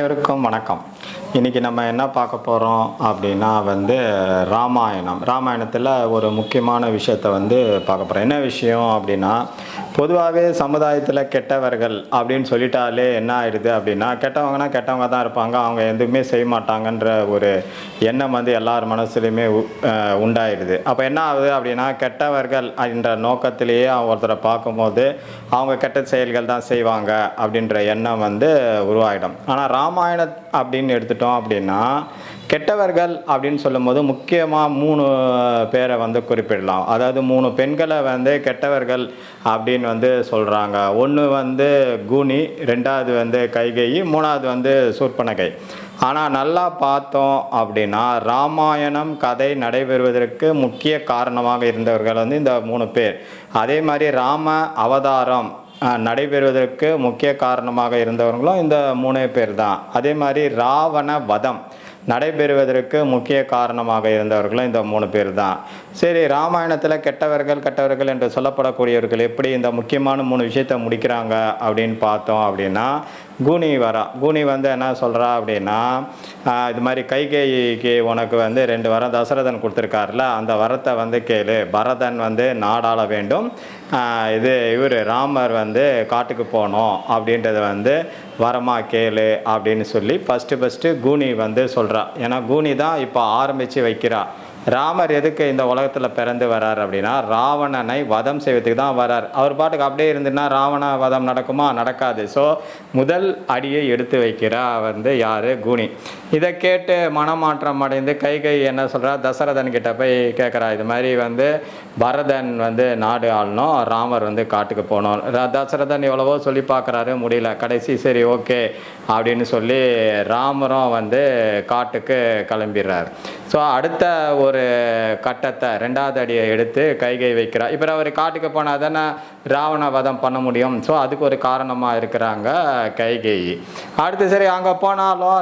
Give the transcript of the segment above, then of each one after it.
அனைவருக்கும் வணக்கம். இன்றைக்கி நம்ம என்ன பார்க்க போகிறோம் அப்படின்னா ராமாயணத்தில் ஒரு முக்கியமான விஷயத்தை பார்க்க போகிறோம். என்ன விஷயம் அப்படின்னா, பொதுவாகவே சமுதாயத்தில் கெட்டவர்கள் அப்படின்னு சொல்லிட்டாலே என்ன ஆயிடுது அப்படின்னா, கெட்டவங்கன்னா கெட்டவங்க தான் இருப்பாங்க, அவங்க எதுவுமே செய்ய மாட்டாங்கன்ற ஒரு எண்ணம் எல்லார் மனசுலையுமே உண்டாயிடுது. அப்போ என்ன ஆகுது அப்படின்னா, கெட்டவர்கள் என்ற நோக்கத்திலேயே ஒருத்தரை பார்க்கும்போது அவங்க கெட்ட செயல்கள் தான் செய்வாங்க அப்படின்ற எண்ணம் உருவாயிடும். ஆனால் ராமாயணம் அப்படின்னு எடுத்துட்டோம் அப்படின்னா, கெட்டவர்கள் அப்படின்னு சொல்லும்போது முக்கியமாக 3 பேரை குறிப்பிடலாம். அதாவது 3 பெண்களை கெட்டவர்கள் அப்படின்னு சொல்கிறாங்க. ஒன்று கூனி, 2வது கைகேயி, 3வது சூர்பனகை. ஆனால் நல்லா பார்த்தோம் அப்படின்னா, ராமாயணம் கதை நடைபெறுவதற்கு முக்கிய காரணமாக இருந்தவர்கள் இந்த 3 பேர். அதே மாதிரி ராம அவதாரம் நடைபெறுவதற்கு முக்கிய காரணமாக இருந்தவர்களும் இந்த 3 பேர் தான். அதே மாதிரி ராவண வதம் நடைபெறுவதற்கு முக்கிய காரணமாக இருந்தவர்களும் இந்த 3 பேர் தான். சரி, ராமாயணத்தில் கெட்டவர்கள் என்று சொல்லப்படக்கூடியவர்கள் எப்படி இந்த முக்கியமான 3 விஷயத்தை முடிக்கிறாங்க அப்படின்னு பார்த்தோம் அப்படின்னா, கூனி என்ன சொல்கிறா அப்படின்னா, இது மாதிரி கைகேயிக்கு உனக்கு 2 வரம் தசரதன் கொடுத்துருக்காருல, அந்த வரத்தை கேளு, பரதன் நாடாள வேண்டும், இவர் ராமர் காட்டுக்கு போகணும் அப்படின்றத வரமாக கேளு அப்படின்னு சொல்லி ஃபஸ்ட்டு கூனி சொல்கிறா. ஏன்னா கூனி தான் இப்போ ஆரம்பித்து வைக்கிறா. ராமர் எதுக்கு இந்த உலகத்தில் பிறந்து வரார் அப்படின்னா, ராவணனை வதம் செய்வதுக்கு தான் வரார். அவர் பாட்டுக்கு அப்படியே இருந்துன்னா ராவண வதம் நடக்குமா? நடக்காது. ஸோ முதல் அடியை எடுத்து வைக்கிறா யார்? கூனி. இதை கேட்டு மனமாற்றம் அடைந்து கைகை என்ன சொல்கிறா, தசரதன் கிட்ட போய் கேட்குறா, இது மாதிரி பரதன் நாடு ஆளணும், ராமர் காட்டுக்கு போகணும். தசரதன் எவ்வளவோ சொல்லி பார்க்குறாரு, முடியல. கடைசி சரி ஓகே அப்படின்னு சொல்லி ராமரும் காட்டுக்கு கிளம்பிடுறார். ஸோ அடுத்த ஒரு கட்டத்தை 2வது அடியை எடுத்து கைகை வைக்கிறார். இப்போ அவர் காட்டுக்கு போனால் தானே ராவண வதம் பண்ண முடியும். ஸோ அதுக்கு ஒரு காரணமாக இருக்கிறாங்க கைகேயி. அடுத்து சரி, அங்கே போனாலும்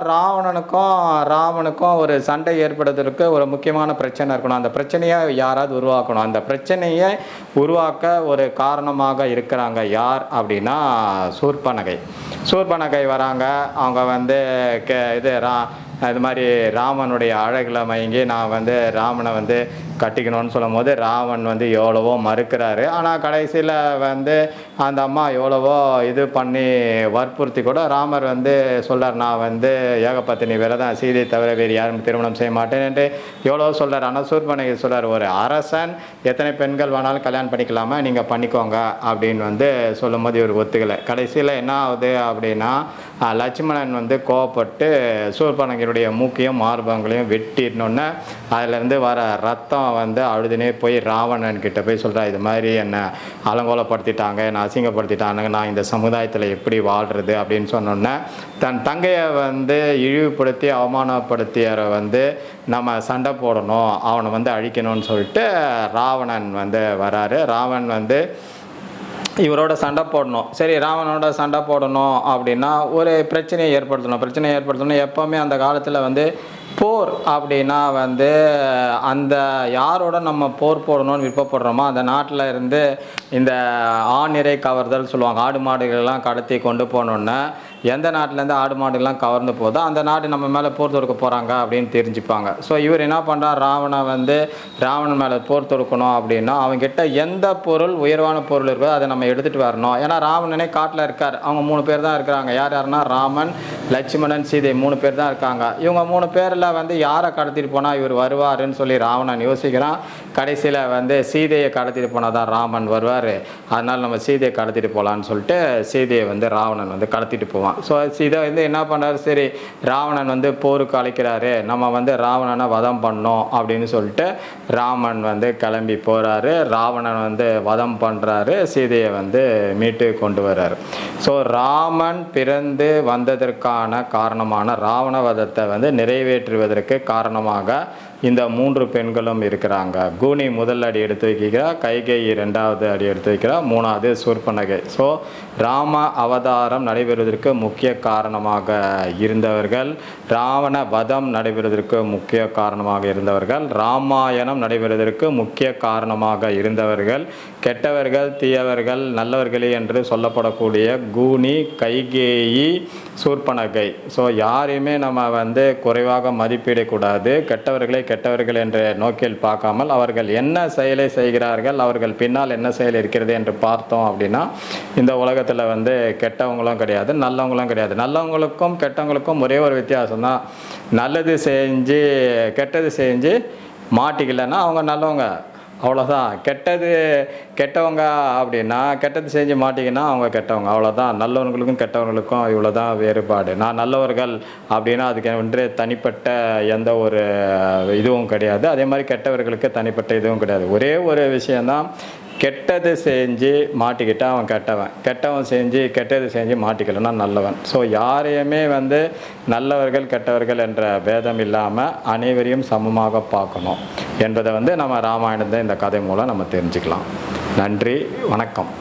ராவனுக்கும் ஒரு சண்டை ஏற்படுவதற்கு ஒரு முக்கியமான பிரச்சனை இருக்கணும். அந்த பிரச்சனையை யாராவது உருவாக்கணும். அந்த பிரச்சனையை உருவாக்க ஒரு காரணமாக இருக்கிறாங்க யார் அப்படின்னா, சூர்பனகை வராங்க. அவங்க இது மாதிரி ராமனுடைய அழகில் மயங்கி நான் ராமனை கட்டிக்கணும்னு சொல்லும் போது ராவன் எவ்வளவோ மறுக்கிறாரு. ஆனால் கடைசியில் அந்த அம்மா எவ்வளவோ இது பண்ணி வற்புறுத்தி கூட ராமர் சொல்கிறார், நான் ஏகபத்தினி விரதம், சீதை தவிர வேறு யாரும் திருமணம் செய்ய மாட்டேன்ட்டு எவ்வளோ சொல்கிறார். ஆனால் சூர்பனகை சொல்கிறார், ஒரு அரசன் எத்தனை பெண்கள் வேணாலும் கல்யாணம் பண்ணிக்கலாமா, நீங்கள் பண்ணிக்கோங்க அப்படின்னு சொல்லும் போது இவர் ஒத்துக்கலை. கடைசியில் என்ன ஆகுது அப்படின்னா, லட்சுமணன் கோவப்பட்டு சூர்பனகையுடைய மூக்கையும் மார்பங்களையும் வெட்டிடணுன்னு அதிலேருந்து வர ரத்தம் அழுதுனே போய் ராவணன் கிட்ட போய் சொல்கிறா, இது மாதிரி என்னை அலங்கோலப்படுத்திட்டாங்க, என்னை அசிங்கப்படுத்திட்டாங்க, நான் இந்த சமுதாயத்தில் எப்படி வாழ்கிறது அப்படின்னு சொன்னோன்னே தன் தங்கையை இழிவுபடுத்தி அவமானப்படுத்தியரை நம்ம சண்டை போடணும், அவனை அழிக்கணும்னு சொல்லிட்டு ராவணன் வராரு. ராவன் இவரோட சண்டை போடணும். சரி, ராவணனோட சண்டை போடணும் அப்படின்னா ஒரு பிரச்சனையை ஏற்படுத்தணும். எப்போவுமே அந்த காலத்தில் போர் அப்படின்னா அந்த யாரோட நம்ம போர் போடணும்னு விருப்பப்படுறோமோ அந்த நாட்டில் இருந்து இந்த ஆணிரை கவர்தல் சொல்லுவாங்க. ஆடு மாடுகளெல்லாம் கடத்தி கொண்டு போனோன்னே எந்த நாட்டிலேருந்து ஆடு மாடுகள்லாம் கவர்ந்து போதோ அந்த நாடு நம்ம மேலே போர் தொடுக்க போகிறாங்க அப்படின்னு தெரிஞ்சுப்பாங்க. ஸோ இவர் என்ன பண்ணுறார், ராவணன் மேலே போர் தொடுக்கணும் அப்படின்னா அவங்ககிட்ட எந்த பொருள் உயர்வான பொருள் இருக்கோ அதை நம்ம எடுத்துகிட்டு வரணும். ஏன்னா ராவணனே காட்டில் இருக்கார். அவங்க 3 பேர் தான் இருக்கிறாங்க. யாருன்னா ராமன், லட்சுமணன், சீதை 3 பேர் தான் இருக்காங்க. இவங்க 3 பேரில் யாரை கடத்திட்டு போனால் இவர் வருவாருன்னு சொல்லி ராவணன் யோசிக்கிறான். கடைசியில் சீதையை கடத்திட்டு போனால் தான் ராமன் வருவார், அதனால் நம்ம சீதையை கடத்திட்டு போகலான்னு சொல்லிட்டு சீதையை ராவணன் கடத்திட்டு போவான். ஸோ இதை என்ன பண்ணார், சரி ராவணன் போருக்கு அழைக்கிறாரு, நம்ம ராவணனை வதம் பண்ணோம் அப்படின்னு சொல்லிட்டு ராமன் கிளம்பி போகிறாரு. ராவணன் வதம் பண்ணுறாரு, சீதையை மீட்டு கொண்டு வர்றாரு. ஸோ ராமன் பிறந்து வந்ததற்கான காரணமான ராவண வதத்தை நிறைவேற்றுவதற்கு காரணமாக இந்த 3 பெண்களும் இருக்கிறாங்க. கூனி முதல் அடி எடுத்து வைக்கிறார், கைகேயி 2வது அடி எடுத்து வைக்கிறார், 3வது சூர்பனகை. ஸோ ராம அவதாரம் நடைபெறுவதற்கு முக்கிய காரணமாக இருந்தவர்கள், ராவண வதம் நடைபெறுவதற்கு முக்கிய காரணமாக இருந்தவர்கள், ராமாயணம் நடைபெறுவதற்கு முக்கிய காரணமாக இருந்தவர்கள், கெட்டவர்கள் தீயவர்கள் நல்லவர்களே என்று சொல்லப்படக்கூடிய கூனி, கைகேயி, சூர்பனகை. ஸோ யாரையுமே நம்ம குறைவாக மதிப்பிடக்கூடாது. கெட்டவர்கள் என்ற நோக்கில் பார்க்காமல் அவர்கள் என்ன செயலை செய்கிறார்கள், அவர்கள் பின்னால் என்ன செயல் இருக்கிறது என்று பார்த்தோம் அப்படின்னா இந்த உலகத்தில் கெட்டவங்களும் கிடையாது, நல்லவங்களும் கிடையாது. நல்லவங்களுக்கும் கெட்டவங்களுக்கும் ஒரே ஒரு வித்தியாசம் தான், நல்லது செஞ்சு கெட்டது செஞ்சு மாட்டிக்கலைன்னா அவங்க நல்லவங்க, அவ்வளோதான். கெட்டவங்க அப்படின்னா கெட்டது செஞ்சு மாட்டிங்கன்னா அவங்க கெட்டவங்க, அவ்வளோதான். நல்லவங்களுக்கும் கெட்டவங்களுக்கும் இவ்வளோ தான் வேறுபாடு. நான் நல்லவர்கள் அப்படின்னா அதுக்கு தனிப்பட்ட எந்த ஒரு இதுவும் கிடையாது. அதே மாதிரி கெட்டவர்களுக்கு தனிப்பட்ட இதுவும் கிடையாது. ஒரே ஒரு விஷயந்தான், கெட்டது செஞ்சு மாட்டிக்கிட்டா அவன் கெட்டவன், கெட்டது செஞ்சு மாட்டிக்கலன்னா நல்லவன். ஸோ யாரையுமே நல்லவர்கள் கெட்டவர்கள் என்ற பேதம் இல்லாமல் அனைவரையும் சமமாக பார்க்கணும் என்பதை நம்ம ராமாயணத்தை இந்த கதை மூலம் நம்ம தெரிஞ்சுக்கலாம். நன்றி, வணக்கம்.